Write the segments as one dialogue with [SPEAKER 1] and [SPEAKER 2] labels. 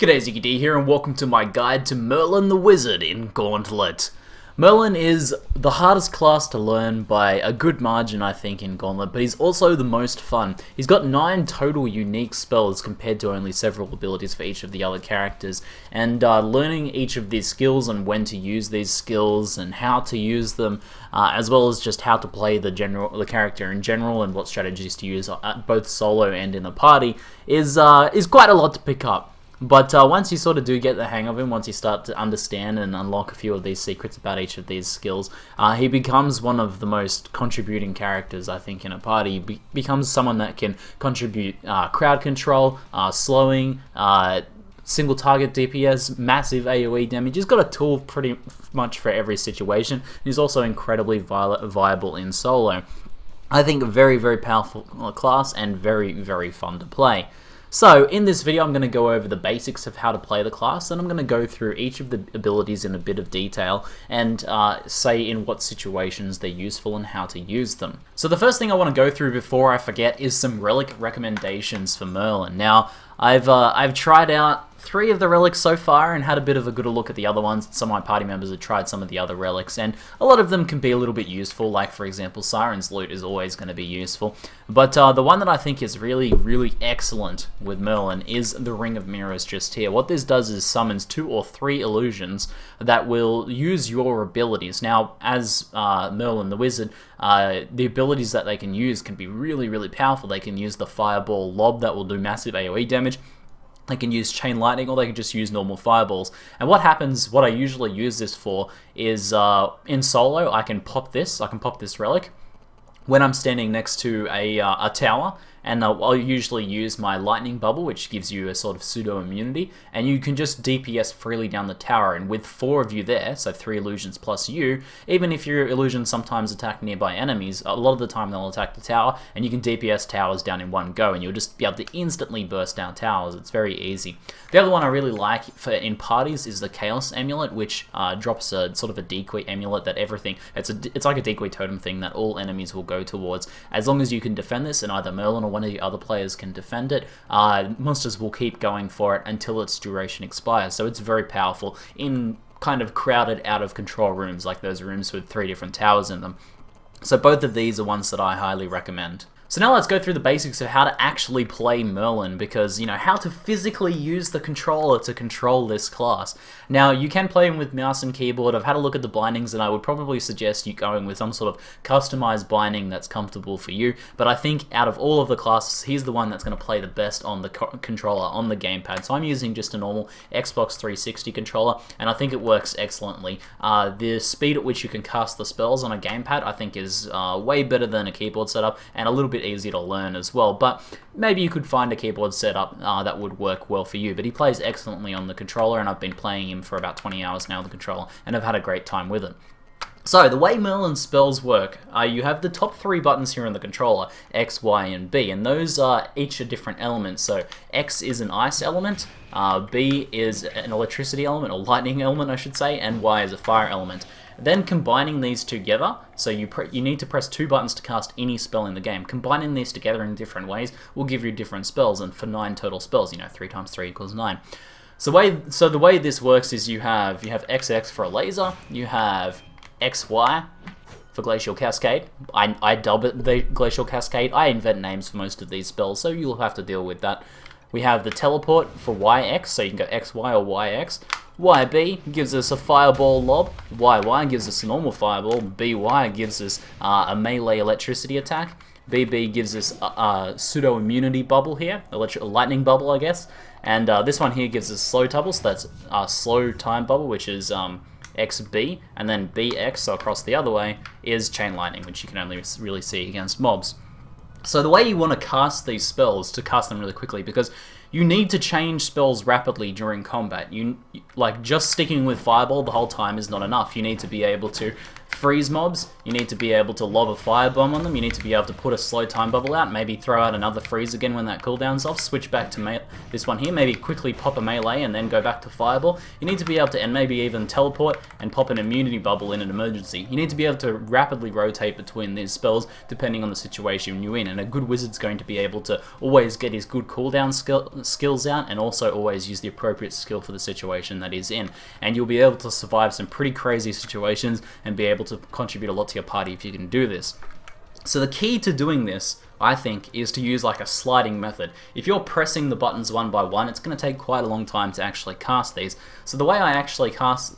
[SPEAKER 1] G'day, ZiggyD here, and welcome to my guide to Merlin the Wizard in Gauntlet. Merlin is the hardest class to learn by a good margin, I think, in Gauntlet, but he's also the most fun. He's got 9 total unique spells compared to only several abilities for each of the other characters, and learning each of these skills and when to use these skills and how to use them, as well as just how to play the character in general and what strategies to use both solo and in a party, is quite a lot to pick up. But once you sort of do get the hang of him, once you start to understand and unlock a few of these secrets about each of these skills, he becomes one of the most contributing characters, I think, in a party. He becomes someone that can contribute crowd control, slowing, single target DPS, massive AoE damage. He's got a tool pretty much for every situation. He's also incredibly viable in solo. I think a very, very powerful class and very, very fun to play. So, in this video I'm going to go over the basics of how to play the class, and I'm going to go through each of the abilities in a bit of detail and say in what situations they're useful and how to use them. So the first thing I want to go through before I forget is some relic recommendations for Merlin. Now, I've tried out 3 of the relics so far and had a bit of a good look at the other ones. Some of my party members have tried some of the other relics, and a lot of them can be a little bit useful, like for example Siren's Loot is always going to be useful. But the one that I think is really, really excellent with Merlin is the Ring of Mirrors just here. What this does is summons 2 or 3 illusions that will use your abilities. Now, as Merlin the Wizard, the abilities that they can use can be really, really powerful. They can use the Fireball Lob that will do massive AoE damage. They can use Chain Lightning, or they can just use normal fireballs. And what happens, what I usually use this for, is in solo, I can pop this relic when I'm standing next to a tower, and I'll usually use my Lightning Bubble, which gives you a sort of pseudo-immunity, and you can just DPS freely down the tower, and with 4 of you there, so 3 illusions plus you, even if your illusions sometimes attack nearby enemies, a lot of the time they'll attack the tower, and you can DPS towers down in one go, and you'll just be able to instantly burst down towers. It's very easy. The other one I really like for in parties is the Chaos Amulet, which drops a sort of a decoy amulet that everything, it's like a decoy totem thing that all enemies will go towards. As long as you can defend this, and either Merlin or one of the other players can defend it, monsters will keep going for it until its duration expires. So it's very powerful in kind of crowded, out of control rooms, like those rooms with 3 different towers in them. So both of these are ones that I highly recommend. So now let's go through the basics of how to actually play Merlin, because, you know, how to physically use the controller to control this class. Now, you can play him with mouse and keyboard. I've had a look at the bindings, and I would probably suggest you going with some sort of customized binding that's comfortable for you, but I think out of all of the classes, he's the one that's going to play the best on the controller, on the gamepad. So I'm using just a normal Xbox 360 controller, and I think it works excellently. The speed at which you can cast the spells on a gamepad, I think, is way better than a keyboard setup, and a little bit easy to learn as well. But maybe you could find a keyboard setup that would work well for you. But he plays excellently on the controller, and I've been playing him for about 20 hours now on the controller, and I've had a great time with it. So, the way Merlin's spells work, you have the top 3 buttons here on the controller, X, Y, and B, and those are each a different element. So, X is an ice element, B is an electricity element, or lightning element I should say, and Y is a fire element. Then combining these together, so you need to press 2 buttons to cast any spell in the game. Combining these together in different ways will give you different spells, and for 9 total spells, you know, 3 times 3 equals 9. So the way this works is you have XX for a laser, you have XY for Glacial Cascade. I dub it the Glacial Cascade. I invent names for most of these spells, so you'll have to deal with that. We have the Teleport for YX, so you can go XY or YX. YB gives us a Fireball Lob, YY gives us a normal Fireball, BY gives us a melee electricity attack, BB gives us a pseudo-immunity bubble here, a lightning bubble I guess, and this one here gives us slow bubble, so that's a slow time bubble, which is XB, and then BX, so across the other way, is Chain Lightning, which you can only really see against mobs. So the way you want to cast these spells, to cast them really quickly, because you need to change spells rapidly during combat. Like, just sticking with Fireball the whole time is not enough. You need to be able to freeze mobs, you need to be able to lob a firebomb on them, you need to be able to put a slow time bubble out, maybe throw out another freeze again when that cooldown's off, switch back to this one here, maybe quickly pop a melee and then go back to fireball. You need to be able to, and maybe even teleport and pop an immunity bubble in an emergency. You need to be able to rapidly rotate between these spells depending on the situation you're in, and a good wizard's going to be able to always get his good cooldown skills out and also always use the appropriate skill for the situation that he's in. And you'll be able to survive some pretty crazy situations and be able to contribute a lot to your party if you can do this. So the key to doing this, I think, is to use like a sliding method. If you're pressing the buttons one by one, it's going to take quite a long time to actually cast these. So the way I actually cast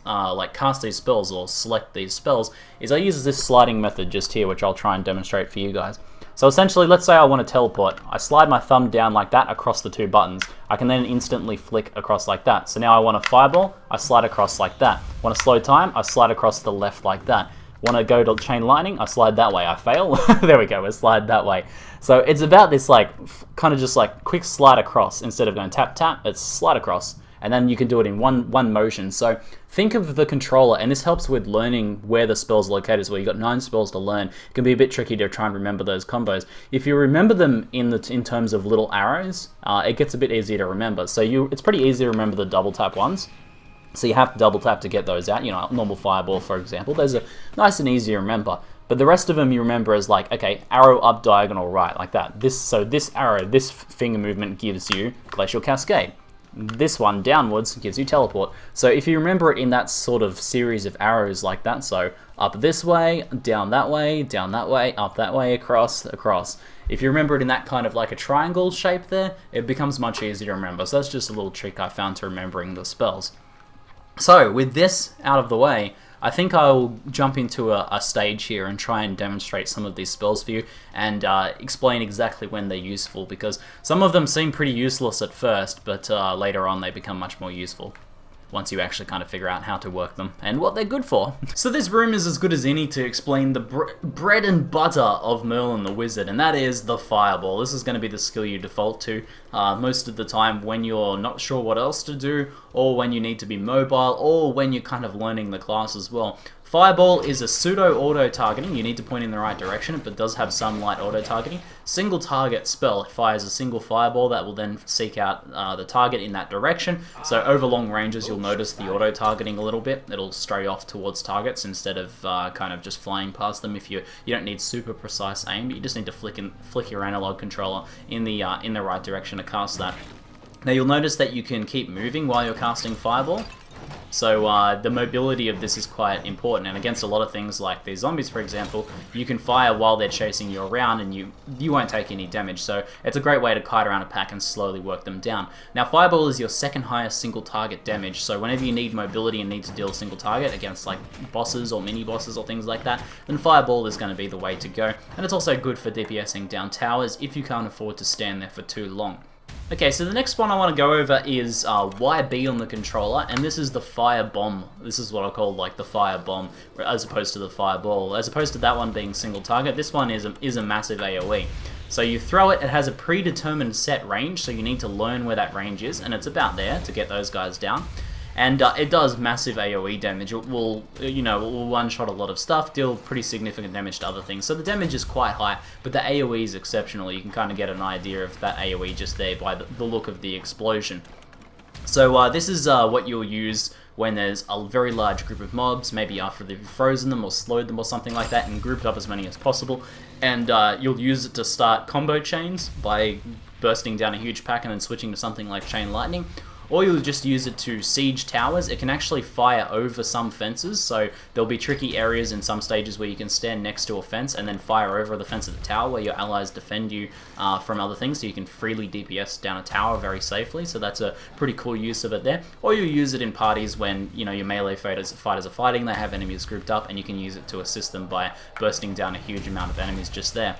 [SPEAKER 1] these spells or select these spells is I use this sliding method just here, which I'll try and demonstrate for you guys. So essentially, let's say I want to teleport. I slide my thumb down like that across the two buttons. I can then instantly flick across like that. So now I want a fireball, I slide across like that. Want a slow time, I slide across to the left like that. Want to go to chain lightning, I slide that way. I fail. There we go, I slide that way. So it's about this like kind of just like quick slide across. Instead of going tap tap, it's slide across. And then you can do it in one motion. So think of the controller, and this helps with learning where the spells are located. So you've got 9 spells to learn. It can be a bit tricky to try and remember those combos. If you remember them in terms of little arrows, it gets a bit easier to remember. So it's pretty easy to remember the double tap ones. So you have to double tap to get those out. You know, normal fireball, for example. Those are nice and easy to remember. But the rest of them you remember as like, okay, arrow up, diagonal right, like that. So this arrow, this finger movement gives you Glacial Cascade. This one downwards gives you teleport. So if you remember it in that sort of series of arrows like that, so up this way, down that way, up that way, across, across. If you remember it in that kind of like a triangle shape there, it becomes much easier to remember. So that's just a little trick I found to remembering the spells. So with this out of the way, I think I'll jump into a stage here and try and demonstrate some of these spells for you and explain exactly when they're useful, because some of them seem pretty useless at first, but later on they become much more useful once you actually kind of figure out how to work them and what they're good for. So this room is as good as any to explain the bread and butter of Merlin the Wizard, and that is the Fireball. This is going to be the skill you default to most of the time when you're not sure what else to do, or when you need to be mobile, or when you're kind of learning the class as well. Fireball is a pseudo auto-targeting. You need to point in the right direction, but does have some light auto-targeting. Single target spell. It fires a single fireball that will then seek out the target in that direction. So over long ranges, you'll notice the auto-targeting a little bit. It'll stray off towards targets instead of kind of just flying past them. If you don't need super precise aim, you just need to flick your analog controller in the right direction to cast that. Now you'll notice that you can keep moving while you're casting Fireball. So the mobility of this is quite important, and against a lot of things like these zombies, for example, you can fire while they're chasing you around and you won't take any damage. So it's a great way to kite around a pack and slowly work them down. Now Fireball is your second highest single target damage, so whenever you need mobility and need to deal a single target against like bosses or mini bosses or things like that, then Fireball is going to be the way to go. And it's also good for DPSing down towers if you can't afford to stand there for too long. Okay, so the next one I want to go over is YB on the controller, and this is the Fire Bomb. This is what I call like the Fire Bomb, as opposed to the Fireball. As opposed to that one being single target, this one is a massive AoE. So you throw it, it has a predetermined set range, so you need to learn where that range is, and it's about there to get those guys down. And it does massive AoE damage. It will, will one-shot a lot of stuff, deal pretty significant damage to other things. So the damage is quite high, but the AoE is exceptional. You can kind of get an idea of that AoE just there by the look of the explosion. So this is what you'll use when there's a very large group of mobs, maybe after they've frozen them or slowed them or something like that, and grouped up as many as possible. And you'll use it to start combo chains by bursting down a huge pack and then switching to something like Chain Lightning. Or you'll just use it to siege towers. It can actually fire over some fences, so there'll be tricky areas in some stages where you can stand next to a fence and then fire over the fence of the tower where your allies defend you from other things, so you can freely DPS down a tower very safely. So that's a pretty cool use of it there. Or you use it in parties when your melee fighters are fighting, they have enemies grouped up, and you can use it to assist them by bursting down a huge amount of enemies just there.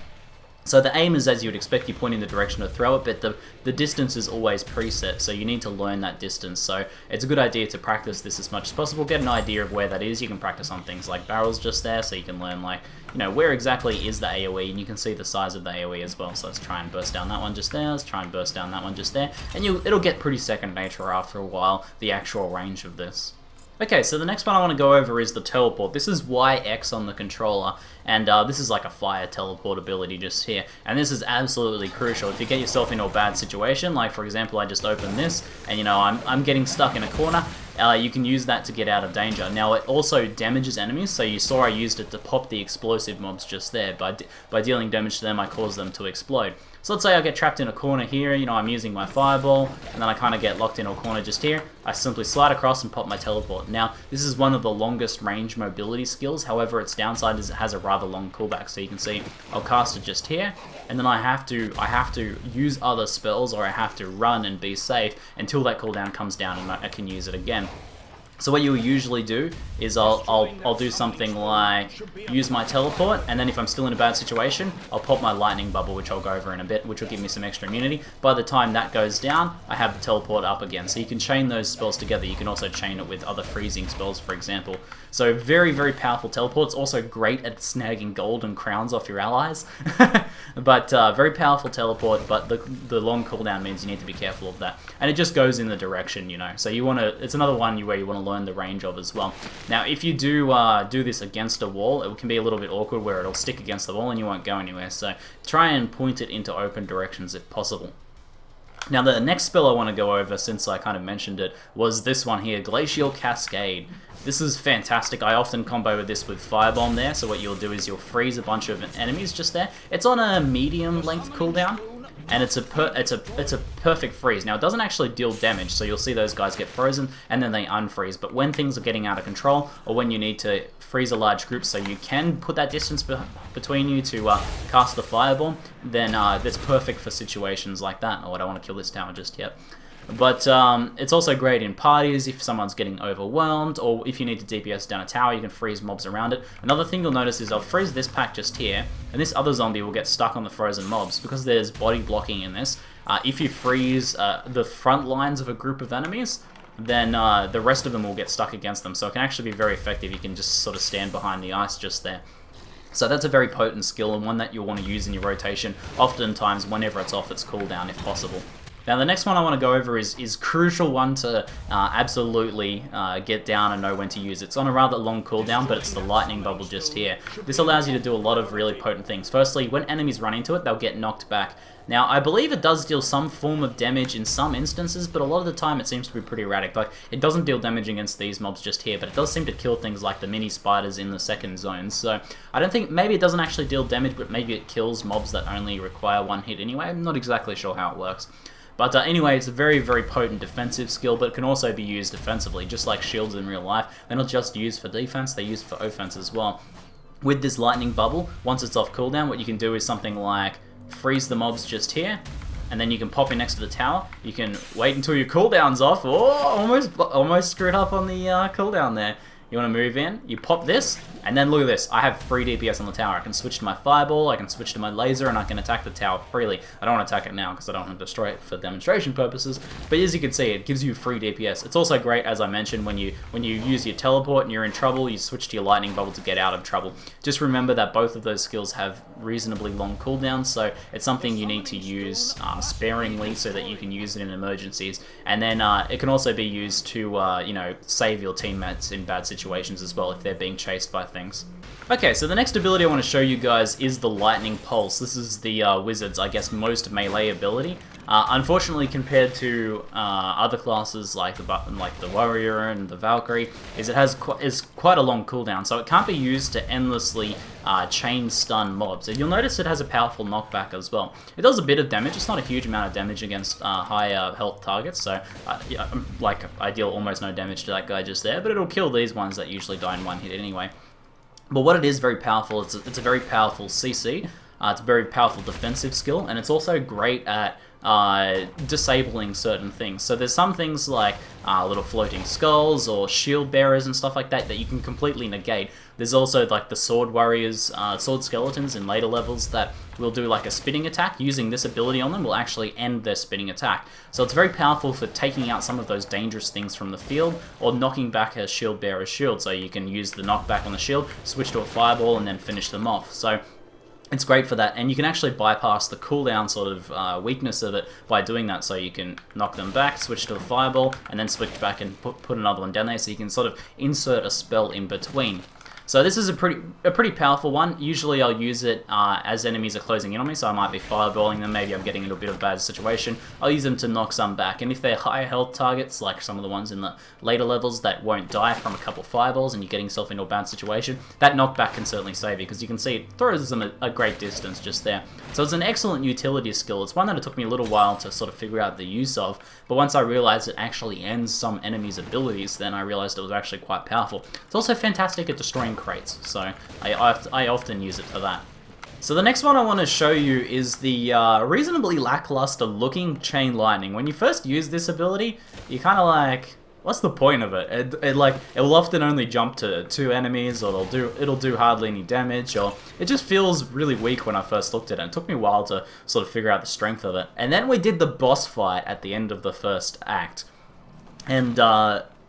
[SPEAKER 1] So the aim is, as you would expect, you point in the direction to throw it, but the distance is always preset, so you need to learn that distance. So it's a good idea to practice this as much as possible, get an idea of where that is. You can practice on things like barrels just there, so you can learn where exactly is the AoE, and you can see the size of the AoE as well. So let's try and burst down that one just there, let's try and burst down that one just there, and it'll get pretty second nature after a while, the actual range of this. Okay, so the next one I want to go over is the teleport. This is YX on the controller, and this is like a fire teleport ability just here. And this is absolutely crucial. If you get yourself into a bad situation, like for example I just opened this, and you know I'm getting stuck in a corner, you can use that to get out of danger. Now it also damages enemies, so you saw I used it to pop the explosive mobs just there. By dealing damage to them, I cause them to explode. So let's say I get trapped in a corner here, you know, I'm using my fireball, and then I kind of get locked in a corner just here. I simply slide across and pop my teleport. Now, this is one of the longest range mobility skills, however its downside is it has a rather long coolback, so you can see I'll cast it just here, and then I have to use other spells, or I have to run and be safe until that cooldown comes down and I can use it again. So what you'll usually do is I'll do something like use my teleport, and then if I'm still in a bad situation, I'll pop my lightning bubble, which I'll go over in a bit, which will give me some extra immunity. By the time that goes down, I have the teleport up again. So you can chain those spells together. You can also chain it with other freezing spells, for example. So very, very powerful teleport. It's also great at snagging gold and crowns off your allies. But very powerful teleport, but the long cooldown means you need to be careful of that. And it just goes in the direction, you know. So you want to, it's another one where you want to learn the range of as well. Now, if you do this against a wall, it can be a little bit awkward where it'll stick against the wall and you won't go anywhere. So try and point it into open directions if possible. Now, the next spell I want to go over, since I kind of mentioned it, was this one here, Glacial Cascade. This is fantastic. I often combo this with Firebomb there, so what you'll do is you'll freeze a bunch of enemies just there. It's on a medium length cooldown, and it's a perfect freeze. Now, it doesn't actually deal damage, so you'll see those guys get frozen, and then they unfreeze. But when things are getting out of control, or when you need to freeze a large group so you can put that distance between you to cast the Fireball, then that's perfect for situations like that. Oh, I don't want to kill this tower just yet. But it's also great in parties if someone's getting overwhelmed, or if you need to DPS down a tower, you can freeze mobs around it. Another thing you'll notice is I'll freeze this pack just here, and this other zombie will get stuck on the frozen mobs. Because there's body blocking in this, if you freeze the front lines of a group of enemies, then the rest of them will get stuck against them. So it can actually be very effective. You can just sort of stand behind the ice just there. So that's a very potent skill, and one that you'll want to use in your rotation, oftentimes whenever it's off its cooldown if possible. Now the next one I want to go over is crucial one to absolutely get down and know when to use. It's on a rather long cooldown, but it's the lightning bubble just here. This allows you to do a lot of really potent things. Firstly, when enemies run into it, they'll get knocked back. Now, I believe it does deal some form of damage in some instances, but a lot of the time it seems to be pretty erratic. Like, it doesn't deal damage against these mobs just here, but it does seem to kill things like the mini spiders in the second zone. So, I don't think, maybe it doesn't actually deal damage, but maybe it kills mobs that only require one hit anyway. I'm not exactly sure how it works. But anyway, it's a very, very potent defensive skill, but it can also be used defensively, just like shields in real life. They're not just used for defense, they're used for offense as well. With this lightning bubble, once it's off cooldown, what you can do is something like freeze the mobs just here, and then you can pop in next to the tower. You can wait until your cooldown's off. Oh, almost screwed up on the cooldown there. You want to move in, you pop this, and then look at this. I have free DPS on the tower. I can switch to my fireball, I can switch to my laser, and I can attack the tower freely. I don't want to attack it now because I don't want to destroy it for demonstration purposes, but as you can see, it gives you free DPS. It's also great, as I mentioned, when you use your teleport and you're in trouble, you switch to your lightning bubble to get out of trouble. Just remember that both of those skills have reasonably long cooldowns, so it's something you need to use sparingly so that you can use it in emergencies. And then it can also be used to you know, save your teammates in bad situations as well if they're being chased by things. Okay, so the next ability I want to show you guys is the Lightning Pulse. This is the wizard's, I guess, most melee ability. Unfortunately, compared to other classes like the warrior and the Valkyrie, is quite a long cooldown, so it can't be used to endlessly chain stun mobs. And you'll notice it has a powerful knockback as well. It does a bit of damage. It's not a huge amount of damage against higher health targets, so yeah, like I deal almost no damage to that guy just there, but it'll kill these ones that usually die in one hit anyway. But what it is very powerful, it's a very powerful CC, it's a very powerful defensive skill, and it's also great at disabling certain things. So there's some things like little floating skulls or shield bearers and stuff like that that you can completely negate. There's also like the sword warriors, sword skeletons in later levels that will do like a spinning attack. Using this ability on them will actually end their spinning attack. So it's very powerful for taking out some of those dangerous things from the field or knocking back a shield bearer's shield. So you can use the knockback on the shield, switch to a fireball, and then finish them off. So It's great for that, and you can actually bypass the cooldown sort of weakness of it by doing that. So you can knock them back, switch to the fireball, and then switch back and put another one down there. So you can sort of insert a spell in between. So this is a pretty powerful one. Usually I'll use it as enemies are closing in on me, so I might be fireballing them, maybe I'm getting into a bit of a bad situation. I'll use them to knock some back, and if they're higher health targets, like some of the ones in the later levels that won't die from a couple fireballs and you're getting yourself into a bad situation, that knockback can certainly save you, because you can see it throws them a great distance just there. So it's an excellent utility skill. It's one that it took me a little while to sort of figure out the use of, but once I realized it actually ends some enemies' abilities, then I realized it was actually quite powerful. It's also fantastic at destroying crates, so I often use it for that. So the next one I want to show you is the reasonably lackluster looking Chain Lightning. When you first use this ability, you're kind of like, what's the point of it? It will often only jump to 2 enemies, or it'll do hardly any damage, or it just feels really weak when I first looked at it. It took me a while to sort of figure out the strength of it. And then we did the boss fight at the end of the first act, and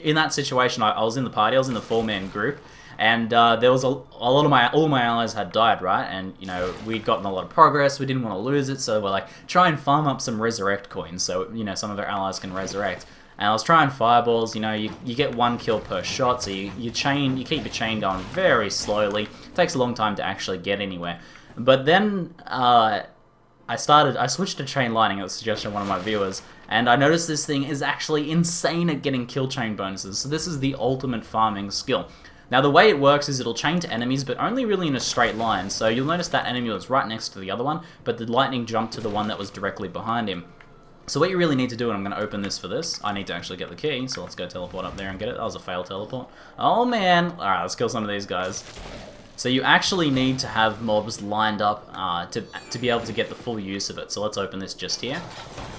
[SPEAKER 1] in that situation, I was in the party. I was in the 4-man group. And there was all of my allies had died, right? And you know, we'd gotten a lot of progress. We didn't want to lose it, so we're like, try and farm up some resurrect coins, so you know some of our allies can resurrect. And I was trying fireballs. You know, you get 1 kill per shot, so you keep your chain going very slowly. It takes a long time to actually get anywhere. But then I switched to Chain Lightning at the suggestion of one of my viewers, and I noticed this thing is actually insane at getting kill chain bonuses. So this is the ultimate farming skill. Now the way it works is it'll chain to enemies, but only really in a straight line. So you'll notice that enemy was right next to the other one, but the lightning jumped to the one that was directly behind him. So what you really need to do, and I'm going to open this for this, I need to actually get the key, so let's go teleport up there and get it. That was a fail teleport. Oh man! Alright, let's kill some of these guys. So you actually need to have mobs lined up to be able to get the full use of it. So let's open this just here,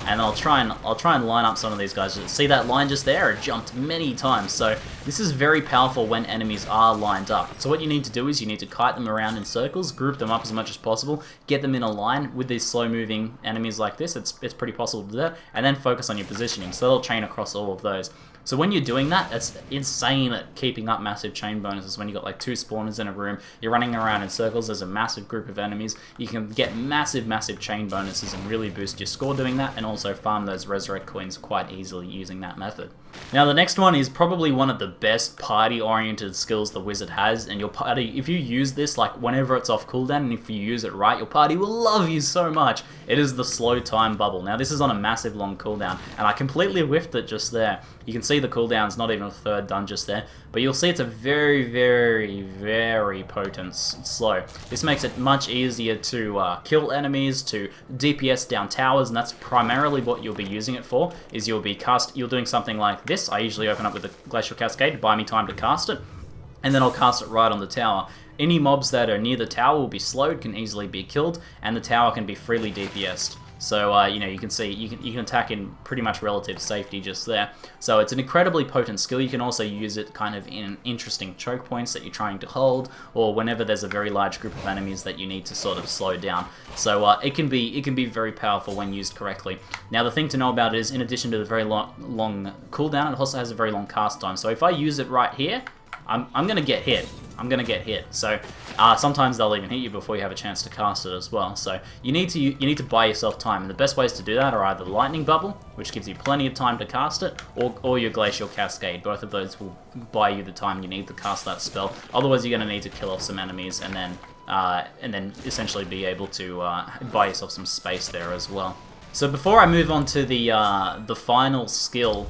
[SPEAKER 1] and I'll try and line up some of these guys. See that line just there? It jumped many times. So this is very powerful when enemies are lined up. So what you need to do is you need to kite them around in circles, group them up as much as possible, get them in a line with these slow-moving enemies like this. It's pretty possible to do that, and then focus on your positioning. So they'll chain across all of those. So when you're doing that, it's insane at keeping up massive chain bonuses. When you've got like 2 spawners in a room, you're running around in circles, there's a massive group of enemies, you can get massive chain bonuses and really boost your score doing that, and also farm those resurrect coins quite easily using that method. Now the next one is probably one of the best party-oriented skills the wizard has, and your party, if you use this like whenever it's off cooldown, and if you use it right, your party will love you so much. It is the slow time bubble. Now this is on a massive long cooldown, and I completely whiffed it just there. You can see the cooldown's not even a third done just there, but you'll see it's a very potent slow. This makes it much easier to kill enemies, to DPS down towers, and that's primarily what you'll be using it for. Is you're doing something like this. I usually open up with the Glacial Cascade to buy me time to cast it, and then I'll cast it right on the tower. Any mobs that are near the tower will be slowed, can easily be killed, and the tower can be freely DPS'd. So, you know, you can see, you can attack in pretty much relative safety just there. So it's an incredibly potent skill. You can also use it kind of in interesting choke points that you're trying to hold, or whenever there's a very large group of enemies that you need to sort of slow down. So it can be very powerful when used correctly. Now the thing to know about it is, in addition to the very long cooldown, it also has a very long cast time. So if I use it right here, I'm gonna get hit. So sometimes they'll even hit you before you have a chance to cast it as well. So you need to buy yourself time, and the best ways to do that are either the Lightning Bubble, which gives you plenty of time to cast it, or your Glacial Cascade. Both of those will buy you the time you need to cast that spell. Otherwise, you're going to need to kill off some enemies, and then essentially be able to buy yourself some space there as well. So before I move on to the final skill,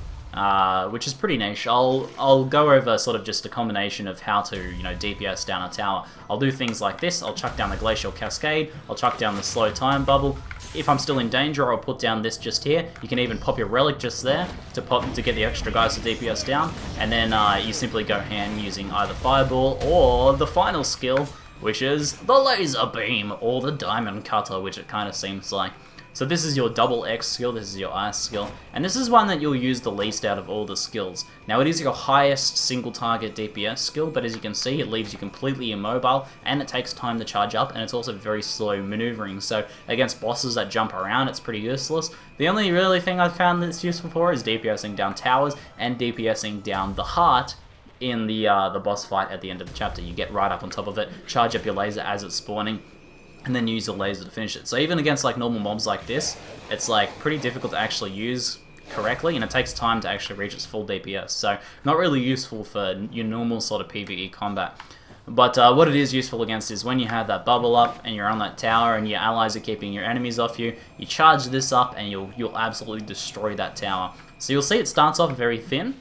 [SPEAKER 1] which is pretty niche, I'll go over sort of just a combination of how to, you know, DPS down a tower. I'll do things like this. I'll chuck down the Glacial Cascade, I'll chuck down the Slow Time Bubble. If I'm still in danger, I'll put down this just here. You can even pop your Relic just there to get the extra guys to DPS down, and then you simply go hand using either Fireball or the final skill, which is the Laser Beam or the Diamond Cutter, which it kind of seems like. So this is your double X skill, this is your ice skill, and this is one that you'll use the least out of all the skills. Now it is your highest single target DPS skill, but as you can see it leaves you completely immobile, and it takes time to charge up, and it's also very slow maneuvering, so against bosses that jump around it's pretty useless. The only really thing I've found that it's useful for is DPSing down towers and DPSing down the heart in the boss fight at the end of the chapter. You get right up on top of it, charge up your laser as it's spawning, and then use your laser to finish it. So even against like normal mobs like this, it's like pretty difficult to actually use correctly, and it takes time to actually reach its full DPS. So not really useful for your normal sort of PvE combat. But what it is useful against is when you have that bubble up and you're on that tower and your allies are keeping your enemies off you, you charge this up and you'll absolutely destroy that tower. So you'll see it starts off very thin,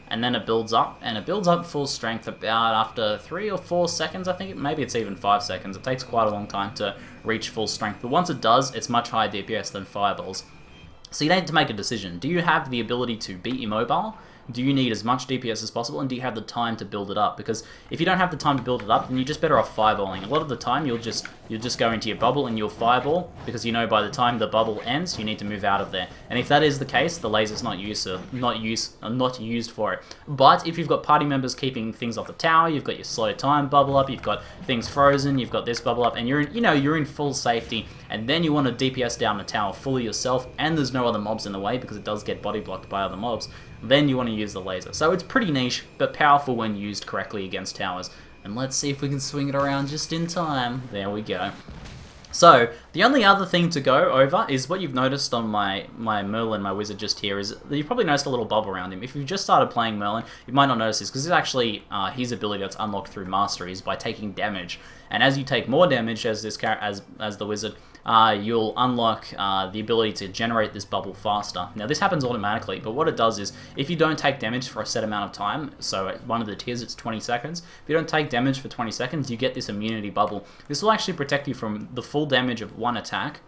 [SPEAKER 1] and then it builds up, and it builds up full strength about after 3 or 4 seconds, I think. Maybe it's even 5 seconds. It takes quite a long time to reach full strength, but once it does, it's much higher DPS than fireballs. So you need to make a decision. Do you have the ability to be immobile? Do you need as much DPS as possible, and do you have the time to build it up? Because if you don't have the time to build it up, then you're just better off fireballing. A lot of the time, you'll just go into your bubble and you'll fireball, because you know by the time the bubble ends, you need to move out of there. And if that is the case, the laser's not used for it. But if you've got party members keeping things off the tower, you've got your slow time bubble up, you've got things frozen, you've got this bubble up, and you're in full safety, and then you want to DPS down the tower fully yourself, and there's no other mobs in the way because it does get body blocked by other mobs, then you want to use the laser. So it's pretty niche, but powerful when used correctly against towers. And let's see if we can swing it around just in time. There we go. So, the only other thing to go over is what you've noticed on my Merlin, my wizard just here, is that you've probably noticed a little bubble around him. If you've just started playing Merlin, you might not notice this, because it's actually his ability that's unlocked through masteries by taking damage. And as you take more damage as the wizard, you'll unlock the ability to generate this bubble faster. Now this happens automatically, but what it does is, if you don't take damage for a set amount of time, so at one of the tiers it's 20 seconds, if you don't take damage for 20 seconds, you get this immunity bubble. This will actually protect you from the full damage of one attack.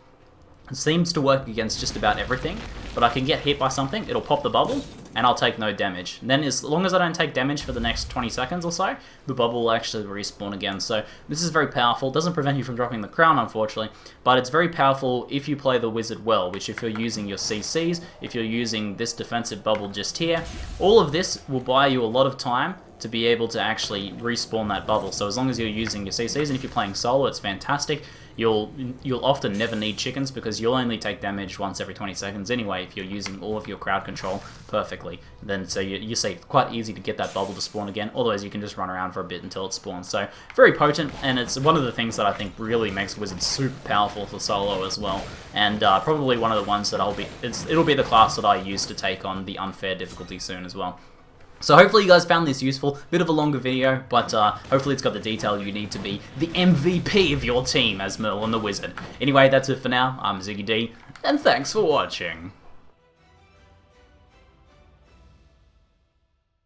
[SPEAKER 1] It seems to work against just about everything, but I can get hit by something, it'll pop the bubble, and I'll take no damage. And then as long as I don't take damage for the next 20 seconds or so, the bubble will actually respawn again. So this is very powerful. It doesn't prevent you from dropping the crown, unfortunately, but it's very powerful if you play the wizard well, which if you're using your CCs, if you're using this defensive bubble just here, all of this will buy you a lot of time to be able to actually respawn that bubble. So as long as you're using your CCs, and if you're playing solo, it's fantastic. You'll often never need chickens, because you'll only take damage once every 20 seconds anyway if you're using all of your crowd control perfectly. Then so you see it's quite easy to get that bubble to spawn again. Otherwise you can just run around for a bit until it spawns. So very potent, and it's one of the things that I think really makes Wizard super powerful for solo as well. And probably one of the ones that it'll be the class that I use to take on the unfair difficulty soon as well. So hopefully you guys found this useful. Bit of a longer video, but hopefully it's got the detail you need to be the MVP of your team as Merlin the Wizard. Anyway, that's it for now. I'm ZiggyD, and thanks for watching.